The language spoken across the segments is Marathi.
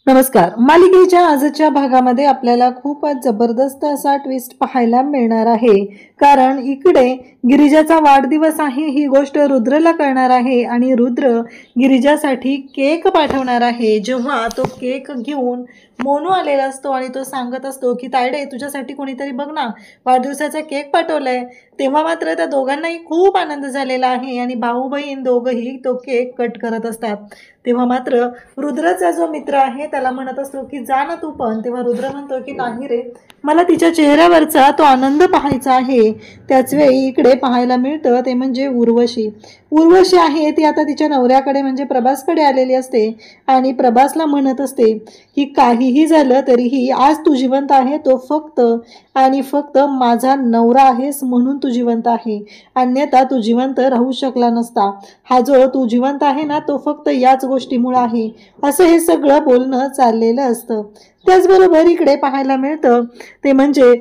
नमस्कार. मालिकेच्या आजच्या भागामध्ये आपल्याला खूपच जबरदस्त असा ट्विस्ट पाहायला मिळणार आहे. कारण इकडे गिरिजाचा वाढदिवस आहे ही गोष्ट रुद्रला कळणार आहे आणि रुद्र गिरिजासाठी केक पाठवणार आहे. जेव्हा तो केक घेऊन मोनू आलेला असतो आणि तो सांगत असतो की तायडे तुझ्यासाठी कोणीतरी बघ ना वाढदिवसाचा केक पाठवलाय, तेव्हा मात्र त्या दोघांनाही खूप आनंद झालेला आहे आणि भाऊ बहीण दोघंही तो केक कट करत असतात. तेव्हा मात्र रुद्रचा जो मित्र आहे त्याला म्हणत असतो की जा ना तू पण. तेव्हा रुद्र म्हणतो की नाही रे, मला तिच्या चेहऱ्यावरचा तो आनंद पाहायचा आहे. त्याच वेळी इकडे पाहायला मिळतं ते म्हणजे उर्वशी. उर्वशी आहे ती आता तिच्या नवऱ्याकडे म्हणजे प्रभासकडे आलेली असते आणि प्रभासला म्हणत असते की काहीही झालं तरीही आज तू जिवंत आहे तो फक्त आणि फक्त माझा नवरा आहेस म्हणून तू जिवंत आहे, अन्यथा तू जिवंत राहू शकला नसता. हा जो तू जिवंत आहे ना तो फक्त याच गोष्टीमुळे आहे, असं हे सगळं बोलणं चाललेलं असतं. त्याचबरोबर इकडे पाहायला मिळतं ते म्हणजे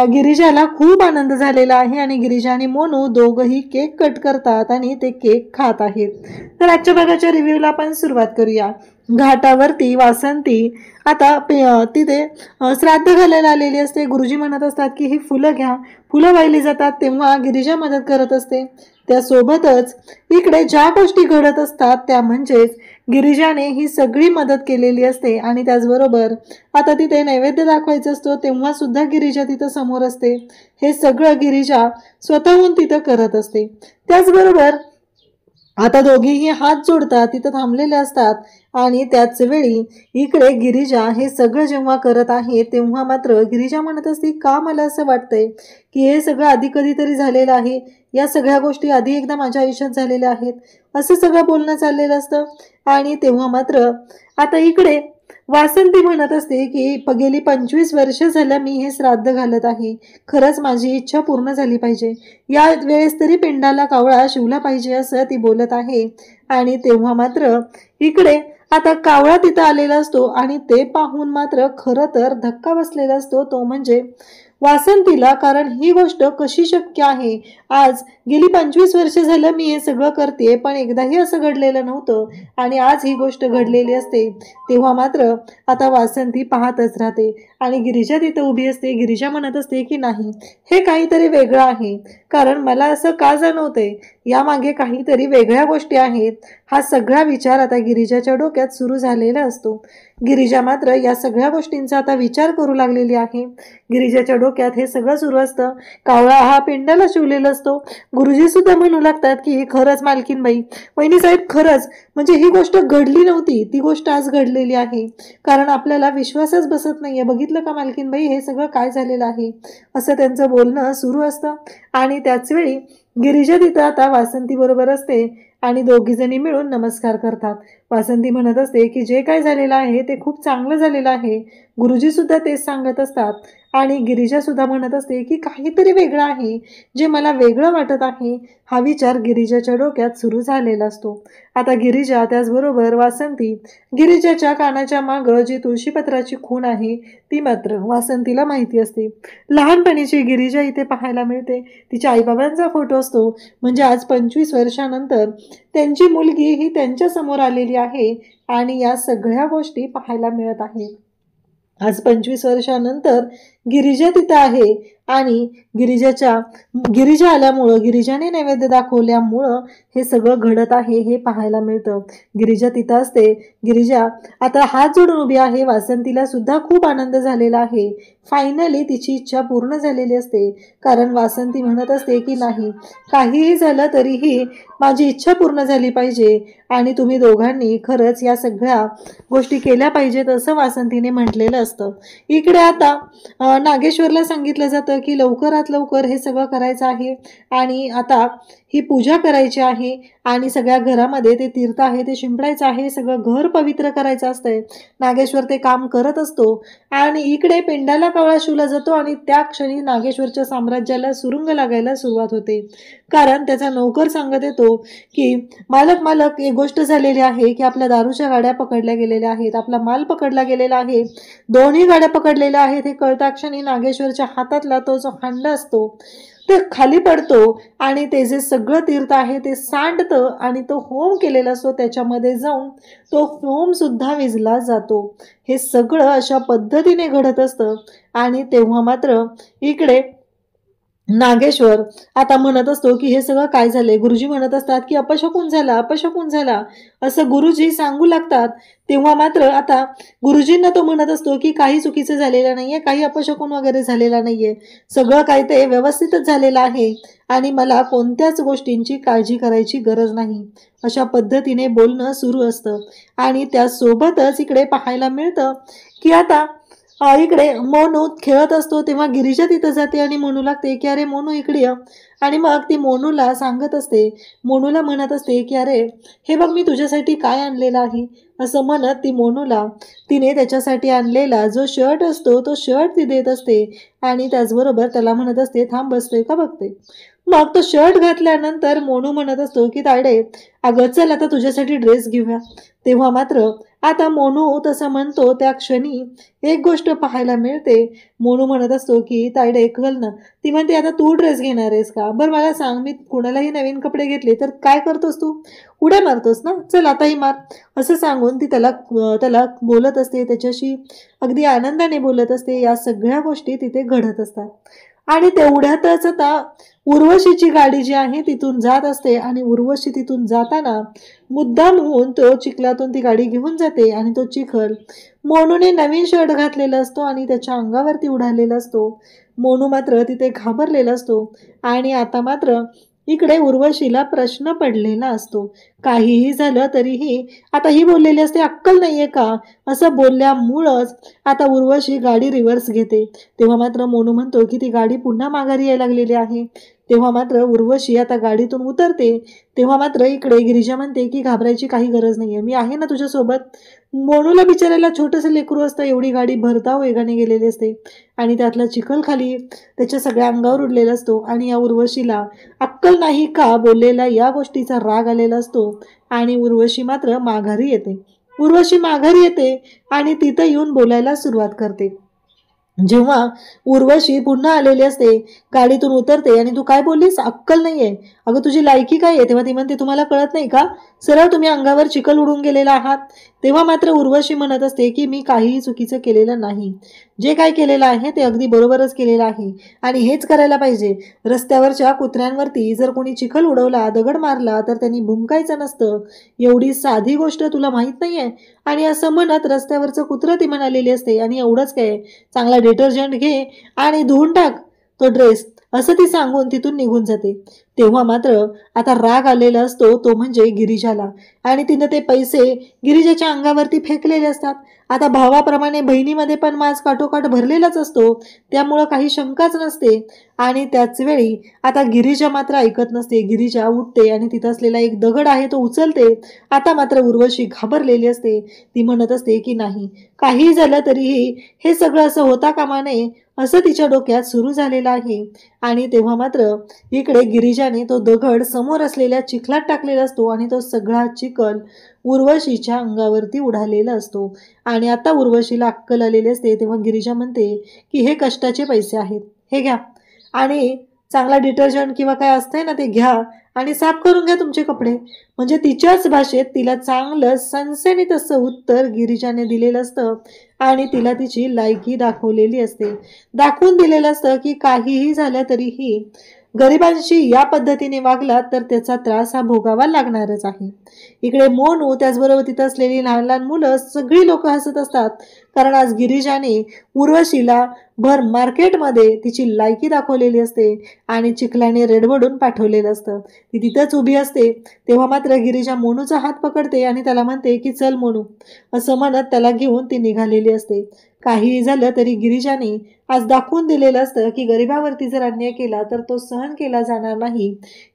गिरिजाला खूप आनंद झालेला आहे आणि गिरिजा आणि मोनू दोघंही केक कट करतात आणि ते केक खात आहेत. तर आजच्या भागाच्या रिव्ह्यूला आपण सुरुवात करूया. घाटावरती वासंती आता तिथे श्राद्ध घालायला आलेली असते. गुरुजी म्हणत असतात की ही फुलं घ्या. फुलं वाहिली जातात तेव्हा गिरिजा मदत करत असते. त्यासोबतच इकडे ज्या गोष्टी घडत असतात त्या म्हणजेच गिरिजाने ही सगळी मदत केलेली असते आणि त्याचबरोबर आता तिथे नैवेद्य दाखवायचं असतो तेव्हा सुद्धा गिरिजा तिथं समोर असते. हे सगळं गिरिजा स्वतःहून तिथं करत असते. त्याचबरोबर आता दोघेही हात जोडतात तिथं थांबलेले असतात आणि त्याच वेळी इकडे गिरिजा हे सगळं जेव्हा करत आहे तेव्हा मात्र गिरिजा म्हणत असते का मला असं वाटतंय की हे सगळं आधी कधीतरी झालेलं आहे, या सगळ्या गोष्टी आधी एकदा माझ्या आयुष्यात झालेल्या आहेत, असं सगळं बोलणं चाललेलं असतं. आणि तेव्हा मात्र आता इकडे वासंती म्हणत असते की गेली 25 वर्ष झालं मी हे श्राद्ध घालत आहे, खरंच माझी इच्छा पूर्ण झाली पाहिजे, या वेळेस तरी पिंडाला कावळा शिवला पाहिजे असं ती बोलत आहे. आणि तेव्हा मात्र इकडे आता कावळा तिथं आलेला असतो आणि ते पाहून मात्र खरं तर धक्का बसलेला असतो तो म्हणजे वासंतीला. कारण ही गोष्ट कशी शक्य आहे, आज गेली 25 वर्ष झालं मी हे सगळं करते पण एकदाही असं घडलेलं नव्हतं आणि आज ही गोष्ट घडलेली असते. तेव्हा मात्र आता वासंती पाहतच राहते आणि गिरिजा तिथं उभी असते. गिरिजा म्हणत असते की नाही हे काहीतरी वेगळं आहे, कारण मला असं का जाणवतंय यामागे काहीतरी वेगळ्या गोष्टी आहेत. हा सगळा विचार आता गिरिजाच्या डोक्यात सुरू झालेला असतो. गिरिजा मात्र या सगळ्या गोष्टींचा आता विचार करू लागलेली आहे. गिरिजाच्या डोक्यात हे सगळं सुरू असतं. कावळा हा पिंडाला शिवलेला असतो. गुरुजी सुद्धा म्हणू लागतात की खरंच मालकीनबाई, वहिनी साहेब खरंच म्हणजे ही गोष्ट घडली नव्हती, ती गोष्ट आज घडलेली आहे, कारण आपल्याला विश्वासच बसत नाहीये. बघितलं का मालकीनबाई हे सगळं काय झालेलं आहे, असं त्यांचं बोलणं सुरू असतं. आणि त्याच वेळी गिरिजा तिथं आता वासंती बरोबर असते आणि दोघी जणी मिळून नमस्कार करतात. वासंती म्हणत असते की जे काय झालेलं आहे ते खूप चांगलं झालेलं आहे. गुरुजी सुद्धा तेच सांगत असतात आणि गिरिजा सुद्धा म्हणत असते की काहीतरी वेगळं आहे, जे मला वेगळं वाटत आहे. हा विचार गिरिजाच्या डोक्यात सुरू झालेला असतो. आता गिरिजा त्याचबरोबर वासंती गिरिजाच्या कानाच्या मागं जी तुळशीपत्राची खूण आहे ती मात्र वासंतीला माहिती असते. लहानपणीची गिरिजा इथे पाहायला मिळते. तिच्या आईबाबांचा फोटो असतो, म्हणजे आज 25 वर्षानंतर त्यांची मुलगी ही त्यांच्या समोर आलेली आहे आणि या सगळ्या गोष्टी पाहायला मिळत आहे. आज 25 वर्षानंतर गिरिजा तिथं आहे आणि गिरिजा आल्यामुळं, गिरिजाने नैवेद्य दाखवल्यामुळं हे सगळं घडत आहे हे पाहायला मिळतं. गिरिजा तिथं असते. गिरिजा आता हात जोडून उभी आहे. वासंतीला सुद्धा खूप आनंद झालेला आहे. फायनली तिची इच्छा पूर्ण झालेली असते, कारण वासंती म्हणत असते की नाही काहीही झालं तरीही माझी इच्छा पूर्ण झाली पाहिजे आणि तुम्ही दोघांनी खरंच या सगळ्या गोष्टी केल्या पाहिजेत असं वासंतीने म्हटलेलं असतं. इकडे आता नागेश्वरला सांगितलं जातं की लवकरात लवकर हे सगळं करायचं आहे आणि आता ही पूजा करायची आहे आणि सगळ्या घरामध्ये ते तीर्थ आहे ते शिंपडायचं आहे, सगळं घर पवित्र करायचं असतंय. नागेश्वर ते काम करत असतो आणि इकडे पिंडाला कावळा शिवला जातो आणि त्या क्षणी नागेश्वरच्या साम्राज्याला सुरुंग लागायला सुरुवात होते. कारण त्याचा नौकर सांगत येतो की मालक एक गोष्ट झालेली आहे की आपल्या दारूच्या गाड्या पकडल्या गेलेल्या आहेत, आपला माल पकडला गेलेला आहे, दोन्ही गाड्या पकडलेल्या आहेत. हे कळता क्षणी नागेश्वरच्या हातातला तो जो हंडा असतो ते खाली पडतो आणि ते जे सगळं तीर्थ आहे ते सांडतं आणि तो होम केलेला असतो त्याच्यामध्ये जाऊन तो होम सुद्धा विझला जातो. हे सगळं अशा पद्धतीने घडत असतं. आणि तेव्हा मात्र इकडे नागेश्वर आता म्हणत असतो की हे सगळं काय झालंय. गुरुजी म्हणत असतात की अपशकुन झाला, अपशकुन झाला असं गुरुजी सांगू लागतात. तेव्हा मात्र आता गुरुजींना तो म्हणत असतो की काही चुकीचं झालेलं नाहीये, काही अपशकुन वगैरे झालेला नाहीये, सगळं काय ते व्यवस्थितच झालेलं आहे आणि मला कोणत्याच गोष्टींची काळजी करायची गरज नाही, अशा पद्धतीने बोलणं सुरू असतं. आणि त्यासोबतच इकडे पाहायला मिळतं की आता इकडे मोनू खेळत असतो तेव्हा गिरिजा तिथं जाते आणि मोनू लागते की अरे मोनू इकडे ये. आणि मग ती मोनूला सांगत असते, मोनूला म्हणत असते की अरे हे बघ मी तुझ्यासाठी काय आणलेलं आहे, असं म्हणत ती मोनूला तिने त्याच्यासाठी आणलेला जो शर्ट असतो तो शर्ट ती देत असते. आणि त्याचबरोबर त्याला म्हणत असते थांब बसतोय का बघते. मग तो शर्ट घातल्यानंतर मोनू म्हणत असतो की तायडे अगं चल आता तुझ्यासाठी ड्रेस घेऊया. तेव्हा मात्र आता मोनू तसं म्हणतो त्या क्षणी एक गोष्ट पाहायला मिळते. मोनू म्हणत असतो की तायडे कल ना. ती म्हणते आता तू ड्रेस घेणार आहेस का, बरं मला सांग मी कुणालाही नवीन कपडे घेतले तर काय करतोस तू, उड्या मारतोस ना, चल आताही मार, असं सांगून ती त्याला बोलत असते, त्याच्याशी अगदी आनंदाने बोलत असते. या सगळ्या गोष्टी तिथे घडत असतात. आणि तेवढ्यातच आता उर्वशीची गाडी जी आहे तिथून जात असते आणि उर्वशी तिथून जाताना मुद्दाम होऊन तो चिखलातून ती गाडी घेऊन जाते आणि तो चिखल मोनूने नवीन शर्ट घातलेला असतो आणि त्याच्या अंगावरती उडालेला असतो. मोनू मात्र तिथे घाबरलेला असतो. आणि आता मात्र इकडे उर्वशीला प्रश्न पडलेला असतो. काहीही झालं तरीही आता ही बोललेली असते अक्कल नाहीये का, असं बोलल्यामुळंच आता उर्वशी गाडी रिव्हर्स घेते. तेव्हा मात्र मोनू म्हणतो की ती गाडी पुन्हा माघारी यायला लागलेली आहे. तेव्हा मात्र उर्वशी आता गाडीतून उतरते. तेव्हा मात्र इकडे गिरिजा म्हणते की घाबरायची काही गरज नाहीये, मी आहे ना तुझ्यासोबत. मोनूला बिचारायला छोटंसं लेकरू असतं, एवढी गाडी भरधाव वेगाने गेलेली असते आणि त्यातला चिखल खाली त्याच्या सगळ्या अंगावर उडलेला असतो. आणि या उर्वशीला अक्कल नाही का बोललेला या गोष्टीचा राग आलेला असतो. आणि उर्वशी मात्र माघारी येते आणि तिथं येऊन बोलायला सुरुवात करते. जेव्हा उर्वशी पुन्हा आलेली असते गाडीतून उतरते आणि तू काय बोललीस, अक्कल नाहीये, अगं तुझी लायकी काय आहे. तेव्हा ती म्हणते तुम्हाला कळत नाही का, सरळ तुम्ही अंगावर चिखल उडून गेलेला आहात. तेव्हा मात्र उर्वशी म्हणत असते की मी काहीही चुकीचं केलेलं नाही, जे काय केलेलं आहे ते अगदी बरोबरच केलेलं आहे आणि हेच करायला पाहिजे. रस्त्यावरच्या कुत्र्यांवरती जर कोणी चिखल उडवला, दगड मारला तर त्यांनी भुंकायचं नसतं, एवढी साधी गोष्ट तुला माहित नाहीये. आणि असं म्हणत रस्त्यावरचं कुत्रं ती म्हणालेली असते आणि एवढंच काय, चांगला डिटर्जंट घे आणि धुवून टाक तो ड्रेस, असं ती सांगून तिथून निघून जाते. तेव्हा मात्र आता राग आलेला असतो तो म्हणजे गिरिजाला आणि तिनं ते पैसे गिरिजाच्या अंगावरती फेकलेले असतात. आता भावाप्रमाणे बहिणीमध्ये पण माज काठोकाठ भरलेलाच असतो, त्यामुळं काही शंकाच नसते. आणि त्याच वेळी आता गिरिजा मात्र ऐकत नसते. गिरिजा उठते आणि तिथं असलेला एक दगड आहे तो उचलते. आता मात्र उर्वशी घाबरलेली असते. ती म्हणत असते की नाही, काही झालं तरीही हे सगळं असं होता कामा नये, असं तिच्या डोक्यात सुरू झालेलं आहे. आणि तेव्हा मात्र इकडे गिरिजाने तो दगड समोर असलेल्या चिखलात टाकलेला असतो आणि तो सगळा चिखल उर्वशीच्या अंगावरती उडालेला असतो. आणि आता उर्वशीला अक्कल आलेली असते. तेव्हा गिरिजा म्हणते की हे कष्टाचे पैसे आहेत, हे घ्या आणि चांगला डिटर्जंट किंवा काय असतंय ना ते घ्या आणि साफ करून घ्या तुमचे कपडे. म्हणजे तिच्याच भाषेत तिला चांगलं सनसनीत असं उत्तर गिरिजाने दिलेलं असतं आणि तिला तिची लायकी दाखवलेली असते. दाखवून दिलेलं असतं की काहीही झालं तरीही गरिबांशी या पद्धतीने वागला तर त्याचा त्रास हा भोगावा लागणारच आहे. इकडे मोनू त्याचबरोबर तिथं असलेली लहान लहान मुलं सगळी लोक हसत असतात, कारण आज गिरिजाने उर्वशीला भर मार्केटमध्ये तिची लायकी दाखवलेली असते आणि चिखलाने रेडबडून पाठवलेलं असतं. ती तिथंच उभी असते. तेव्हा मात्र गिरिजा मोनूचा हात पकडते आणि त्याला म्हणते की चल मोनू, असं म्हणत त्याला घेऊन ती निघालेली असते. काहीही झालं तरी गिरिजाने आज दाखवून दिलेलं असतं की गरिबावरती जर अन्याय केला तर तो सहन केला जाणार नाही,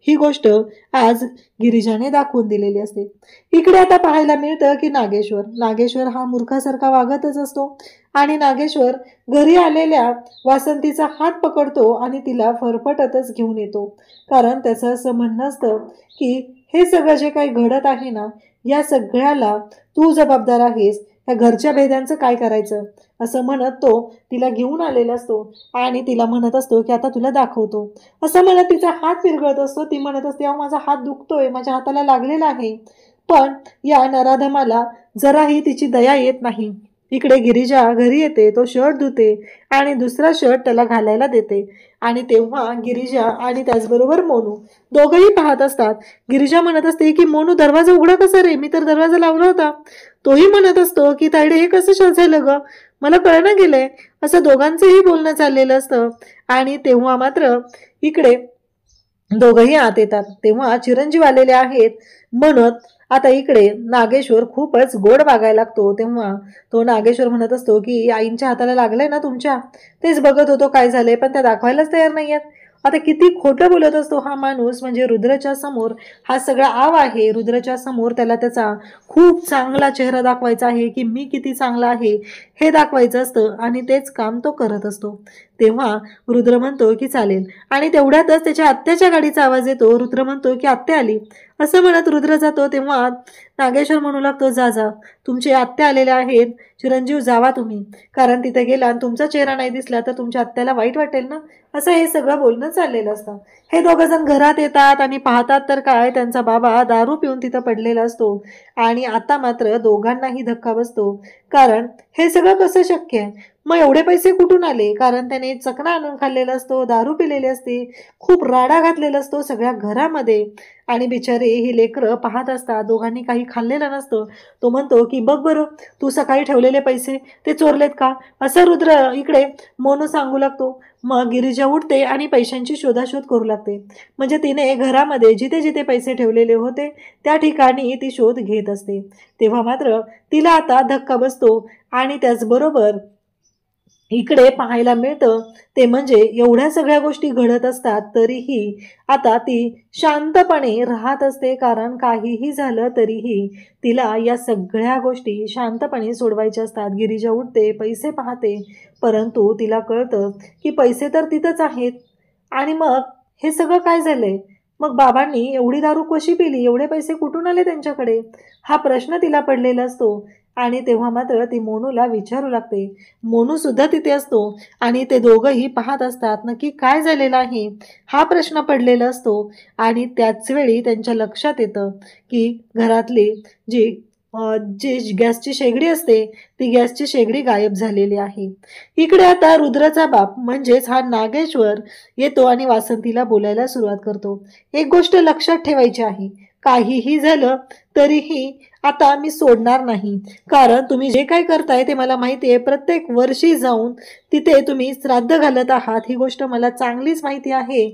ही गोष्ट आज गिरिजाने दाखवून दिलेली असते. इकडे आता पाहायला मिळतं की नागेश्वर हा मूर्खासारखा वागतच असतो आणि नागेश्वर घरी आलेल्या वासंतीचा हात पकडतो आणि तिला फरफटतच घेऊन येतो, कारण त्याचं असं म्हणणं असतं की हे सगळं जे काही घडत आहे ना, या सगळ्याला तू जबाबदार आहेस. या घरच्या भेद्यांचं काय करायचं असं म्हणत तो तिला घेऊन आलेला असतो आणि तिला म्हणत असतो की आता तुला दाखवतो असं म्हणत तिचा हात विरघळत असतो. ती म्हणत असते अहो माझा हात दुखतोय, माझ्या हाताला लागलेला आहे. पण या नराधमाला जराही तिची दया येत नाही. इकडे गिरिजा घरी येते, तो शर्ट धुते आणि दुसरा शर्ट त्याला घालायला देते आणि तेव्हा गिरिजा आणि त्याचबरोबर मोनू दोघंही पाहत असतात. गिरिजा म्हणत असते की मोनू दरवाजा उघडा कसा रे, मी तर दरवाजा लावला होता. तोही म्हणत असतो की तायडे हे कसं शर्ट झालं ग, मला कळणं गेलंय. असं दोघांचंही बोलणं चाललेलं असतं आणि तेव्हा मात्र इकडे दोघंही आत येतात. तेव्हा चिरंजीव आलेले आहेत म्हणत आता इकडे नागेश्वर खूपच गोड वागायला लागतो. तेव्हा तो नागेश्वर म्हणत असतो की आईंच्या हाताला लागलंय ना तुमच्या, तेच बघत होतो काय झालंय, पण त्या दाखवायलाच तयार नाहीयेत. आता किती खोटं बोलत असतो हा माणूस. म्हणजे रुद्रच्या समोर हा सगळा आव आहे, रुद्रच्या समोर त्याला त्याचा खूप चांगला चेहरा दाखवायचा आहे की मी किती चांगला आहे हे दाखवायचं असतं आणि तेच काम तो करत असतो. तेव्हा रुद्र म्हणतो की चालेल आणि तेवढ्यातच त्याच्या आत्याच्या गाडीचा आवाज येतो. रुद्र म्हणतो की आत्या आली असं म्हणत रुद्र जातो. तेव्हा नागेश्वर म्हणू लागतो जा जा, तुमचे आत्या आलेले आहेत, चिरंजीव जावा तुम्ही, कारण तिथे गेला आणि तुमचा चेहरा नाही दिसला तर तुमच्या आत्याला वाईट वाटेल ना. असं हे सगळं बोलणं चाललेलं असतं. हे दोघं जण घरात येतात आणि पाहतात तर काय त्यांचा बाबा दारू पिऊन तिथं पडलेला असतो आणि आता मात्र दोघांनाही धक्का बसतो. कारण हे सगळं कसं शक्य आहे, मग एवढे पैसे कुठून आले, कारण त्याने चकना आणून खाल्लेला असतो, दारू पिलेली असते, खूप राडा घातलेला असतो सगळ्या घरामध्ये आणि बिचारे ही लेकरं पाहत असतात. दोघांनी काही खाल्लेलं नसतं. तो म्हणतो की बघ बरं तू सकाळी ठेवलेले पैसे ते चोरलेत का, असं रुद्र इकडे मोनू सांगू लागतो. मग गिरिजा उठते आणि पैशांची शोधाशोध करू लागते. म्हणजे तिने घरामध्ये जिथे जिथे पैसे ठेवलेले होते त्या ठिकाणी ती शोध घेत असते. तेव्हा मात्र तिला आता धक्का बसतो आणि त्याचबरोबर इकडे पाहायला मिळतं ते म्हणजे एवढ्या सगळ्या गोष्टी घडत असतात तरीही आता ती शांतपणे राहत असते. कारण काहीही झालं तरीही तिला या सगळ्या गोष्टी शांतपणे सोडवायच्या असतात. गिरिजा उठते, पैसे पाहते, परंतु तिला कळतं की पैसे तर तिथंच आहेत आणि मग हे सगळं काय झालंय, मग बाबांनी एवढी दारू कशी पिली, एवढे पैसे कुठून आले त्यांच्याकडे, हा प्रश्न तिला पडलेला असतो. आणि तेव्हा मात्र ती मोनूला विचारू लागते. मोनू सुद्धा तिथे असतो आणि ते दोघंही पाहत असतात नक्की काय झालेलं आहे हा प्रश्न पडलेला असतो. आणि त्याच वेळी त्यांच्या लक्षात येतं की घरातली जी गॅसची शेगडी असते ती गॅसची शेगडी गायब झालेली आहे. इकडे आता रुद्राचा बाप म्हणजेच हा नागेश्वर येतो आणि वासंतीला बोलायला सुरुवात करतो. एक गोष्ट लक्षात ठेवायची आहे, काहीही झालं तरीही आता मी सोडणार नाही, कारण तुम्ही जे काय करताय ते मला माहिती आहे. प्रत्येक वर्षी जाऊन तिथे तुम्ही श्राद्ध घालत आहात ही गोष्ट मला चांगलीच माहिती आहे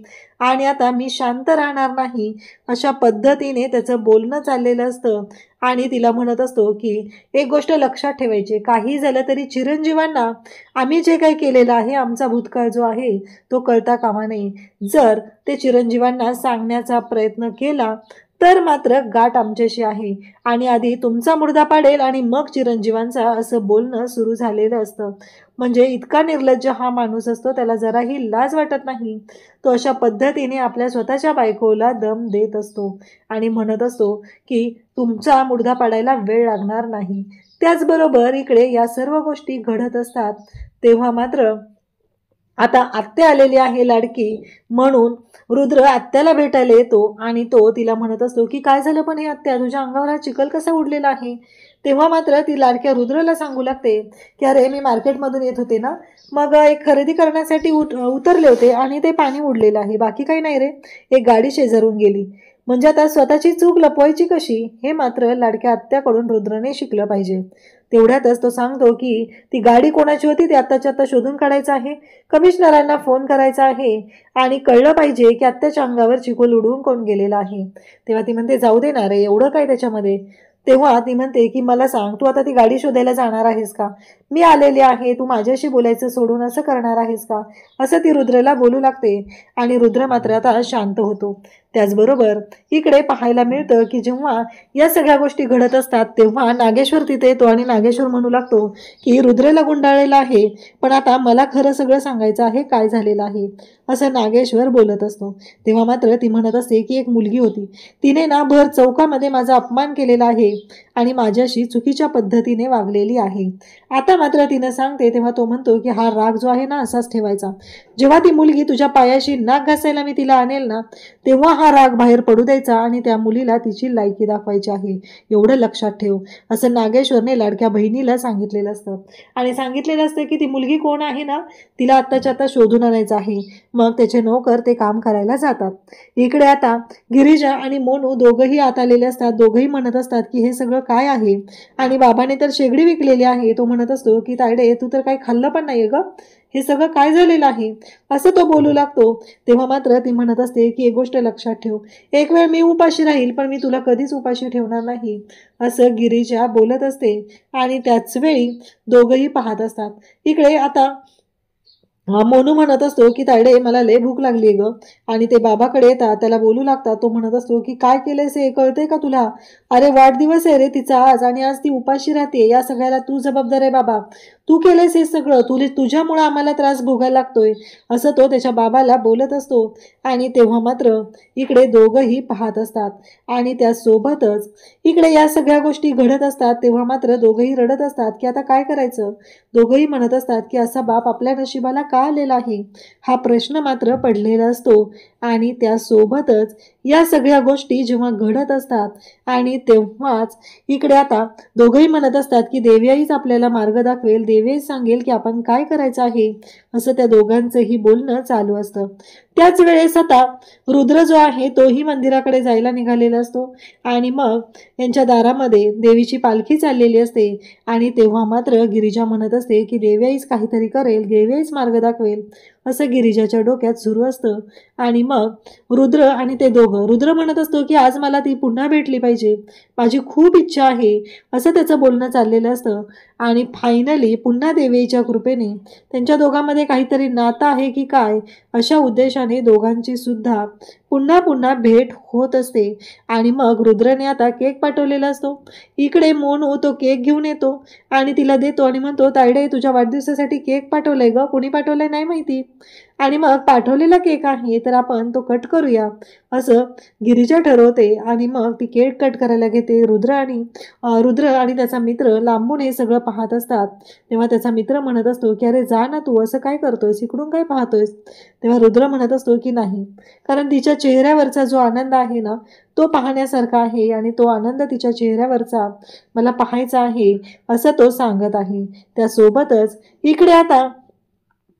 आणि आता मी शांत राहणार नाही, अशा पद्धतीने त्याचं बोलणं चाललेलं असतं. आणि तिला म्हणत असतो की एक गोष्ट लक्षात ठेवायची, काही झालं तरी चिरंजीवांना आम्ही जे काही केलेलं आहे आमचा भूतकाळ जो आहे तो कळता कामा नये. जर ते चिरंजीवांना सांगण्याचा प्रयत्न केला तर मात्र गाठ आमच्याशी आहे आणि आधी तुमचा मुर्दा पाडेल आणि मग चिरंजीवांचा, असं बोलणं सुरू झालेलं असतं. म्हणजे इतका निर्लज्ज हा माणूस असतो, त्याला जराही लाज वाटत नाही. तो अशा पद्धतीने आपल्या स्वतःच्या बायकोला दम देत असतो आणि म्हणत असतो की तुमचा मुर्दा पाडायला वेळ लागणार नाही. त्याचबरोबर इकडे या सर्व गोष्टी घडत असतात. तेव्हा मात्र आता आत्या आलेली आहे लाडकी, म्हणून रुद्र आत्याला भेटायला येतो आणि तो तिला म्हणत असतो की काय झालं पण हे आत्या, तुझ्या अंगावर हा चिखल कसा उडलेला आहे. तेव्हा मात्र ती लाडक्या रुद्रला सांगू लागते की अरे मी मार्केटमधून येत होते ना, मग एक खरेदी करण्यासाठी उतरले होते आणि ते पाणी उडलेलं आहे, बाकी काही नाही रे, एक गाडी शेजारून गेली. म्हणजे आता स्वतःची चूक लपवायची कशी हे मात्र लाडक्या आत्याकडून रुद्रने शिकलं पाहिजे. तेवढ्यातच तो सांगतो की ती गाडी कोणाची होती ते आत्ताच्या आत्ता शोधून काढायचं आहे, कमिशनरांना फोन करायचा आहे आणि कळलं पाहिजे की आत्याच्या अंगावर चिखल उडवून कोण गेलेला आहे. तेव्हा ती म्हणते जाऊ दे ना रे, एवढं काय त्याच्यामध्ये. तेव्हा ती म्हणते की मला सांग, तू आता ती गाडी शोधायला जाणार आहेस का, मी आलेली आहे, तू माझ्याशी बोलायचं सोडून असं करणार आहेस का, असं ती रुद्रला बोलू लागते आणि रुद्र मात्र आता शांत होतो. त्याचबरोबर इकडे पाहायला मिळतं की जेव्हा या सगळ्या गोष्टी घडत असतात तेव्हा नागेश्वर तिथे येतो आणि नागेश्वर म्हणू लागतो की रुद्रला गुंडाळलेला आहे, पण आता मला खरं सगळं सांगायचं आहे काय झालेलं आहे, असं नागेश्वर बोलत असतो. तेव्हा मात्र ती म्हणत असते की एक मुलगी होती, तिने ना भर चौकामध्ये माझा अपमान केलेला आहे आणि माझ्याशी चुकीच्या पद्धतीने वागलेली आहे. आता मात्र तिनं सांगते तेव्हा तो म्हणतो की हा राग जो आहे ना असाच ठेवायचा. जेव्हा ती मुलगी तुझ्या पायाशी नाक घासायला मी तिला आणेल ना तेव्हा हा राग बाहेर पडू द्यायचा आणि त्या मुलीला तिची लायकी दाखवायची आहे, एवढं लक्षात ठेव, असं नागेश्वरने लाडक्या बहिणीला सांगितलेलं असतं. आणि सांगितलेलं असतं की ती मुलगी कोण आहे ना तिला आत्ताच्या आता शोधून आणायचं आहे. मग त्याचे नोकर ते काम करायला जातात. इकडे आता गिरिजा आणि मोनू दोघंही आत आलेले असतात. दोघंही म्हणत असतात की हे सगळं काय आहे, आणि बाबाने तर शेगडी विकलेली आहे. तो म्हणत असतो की तायडे तू तर काही खाल्लं पण नाहीये ग, हे सगळं काय झालेलं आहे, असं तो बोलू लागतो. तेव्हा मात्र ती म्हणत असते की एक गोष्ट लक्षात ठेव, एक वेळ मी उपाशी राहील पण मी तुला कधीच उपाशी ठेवणार नाही, असं गिरिजा बोलत असते. आणि त्याच वेळी दोघंही पाहत असतात. इकडे आता मोनू म्हणत असतो की तायडे मला लय भूक लागली ग, आणि ते बाबाकडे येतात, त्याला बोलू लागतात. तो म्हणत असतो की काय केलंयस हे कळतंय का तुला, अरे वाढदिवस आहे रे तिचा आज, आणि आज ती उपाशी राहते, या सगळ्याला तू जबाबदार आहे बाबा, तू केलंयस हे सगळं, तुझ्यामुळे आम्हाला त्रास भोगायला लागतोय, असं तो त्याच्या बाबाला बोलत असतो. आणि तेव्हा मात्र इकडे दोघंही पाहत असतात. आणि त्यासोबतच इकडे या सगळ्या गोष्टी घडत असतात. तेव्हा मात्र दोघंही रडत असतात की आता काय करायचं. दोघंही म्हणत असतात की असा बाप आपल्या नशिबाला का आलेला आहे, हा प्रश्न मात्र पडलेला असतो. आणि त्यासोबतच या सगळ्या गोष्टी जेव्हा घडत असतात आणि तेव्हाच इकडे आता दोघंही म्हणत असतात की देवीआईच आपल्याला मार्ग दाखवेल, देवी सांगेल की आपण काय करायचं आहे, असं त्या दोघांचंही बोलणं चालू असतं. त्याच वेळेस आता रुद्र जो आहे तोही मंदिराकडे जायला निघालेला असतो. आणि मग यांच्या दारामध्ये देवीची पालखी चाललेली असते. आणि तेव्हा मात्र गिरिजा म्हणत असते की देवीआईच काहीतरी करेल, देवीआईच मार्ग दाखवेल, असं गिरिजाच्या डोक्यात सुरू असतं. आणि मग रुद्र आणि ते दोघं, रुद्र म्हणत असतो की आज मला ती पुन्हा भेटली पाहिजे, माझी खूप इच्छा आहे, असं त्याचं बोलणं चाललेलं असतं. आणि फायनली पुन्हा देवीच्या कृपेने त्यांच्या दोघांमध्ये काहीतरी नातं आहे की काय, अशा उद्देशाने दोघांची सुद्धा पुन्हा पुन्हा भेट होत असते. आणि मग रुद्रने आता केक पाठवलेला असतो. इकडे मोनू तो केक घेऊन येतो आणि तिला देतो आणि म्हणतो तायडे तुझ्या वाढदिवसासाठी केक पाठवलाय ग, कोणी पाठवलाय नाही माहिती, आणि मग पाठवलेला केक आहे तर आपण तो कट करूया, असं गिरिजा ठरवते. आणि मग ती केक कट करायला घेते. रुद्र आणि त्याचा मित्र लांबून हे सगळं पाहत असतात. तेव्हा त्याचा मित्र म्हणत असतो की अरे जा ना तू, असं काय करतोयस, इकडून काय पाहतोयस. तेव्हा रुद्र म्हणत असतो की नाही, कारण तिच्या चेहऱ्यावरचा जो आनंद आहे ना तो पाहण्यासारखा आहे, आणि तो आनंद तिच्या चेहऱ्यावरचा मला पाहायचा आहे, असं तो सांगत आहे. त्यासोबतच इकडे आता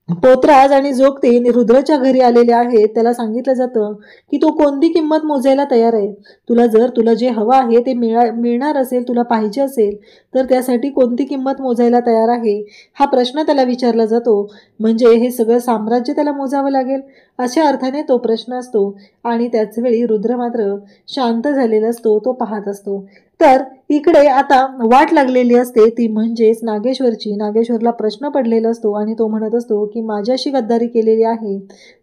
पोतराज आणि जोगते रुद्रच्या घरी आलेले आहेत. त्याला सांगितलं जातं की तो कोणती किंमत मोजायला तयार आहे, तुला जे हवं आहे ते मिळणार असेल, तुला पाहिजे असेल तर त्यासाठी कोणती किंमत मोजायला तयार आहे, हा प्रश्न त्याला विचारला जातो. म्हणजे हे सगळं साम्राज्य त्याला मोजावं लागेल, अशा अर्थाने तो प्रश्न असतो. आणि त्याच वेळी रुद्र मात्र शांत झालेला असतो, तो पाहत असतो. तर इकडे आता वाट लागलेली असते ती म्हणजेच नागेश्वरची. नागेश्वरला प्रश्न पडलेला असतो आणि तो म्हणत असतो की माझ्याशी गद्दारी केलेली आहे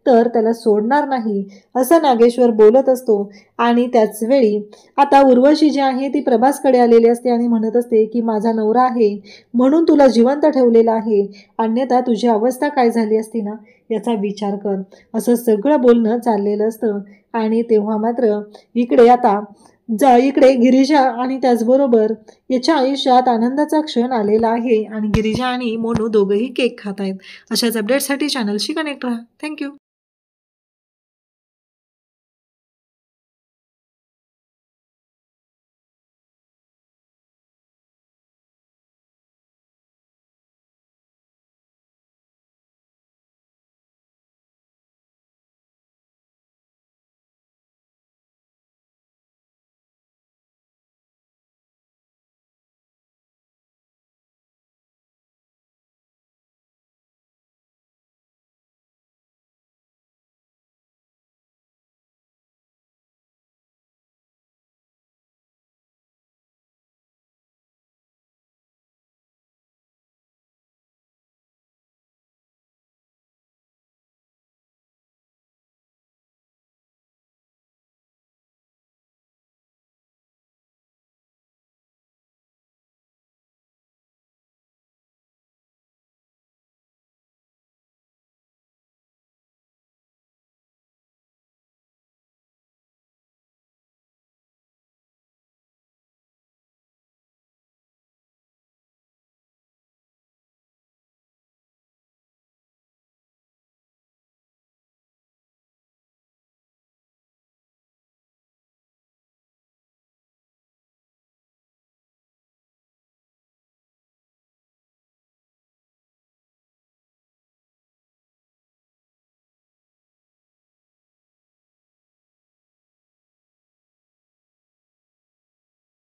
तर त्याला सोडणार नाही, असं नागेश्वर बोलत असतो. आणि त्याच वेळी आता उर्वशी जी आहे ती प्रभासकडे आलेली असते आणि म्हणत असते की माझा नवरा आहे म्हणून तुला जिवंत ठेवलेला आहे, अन्यथा तुझी अवस्था काय झाली असती ना याचा विचार कर, असं सगळं बोलणं चाललेलं असतं. आणि तेव्हा मात्र इकडे गिरिजा आणि त्याचबरोबर याच्या आयुष्यात आनंदाचा क्षण आलेला आहे आणि गिरिजा आणि मोनू दोघंही केक खात आहेत. अशाच अपडेटसाठी चॅनलशी कनेक्ट राहा. थँक्यू.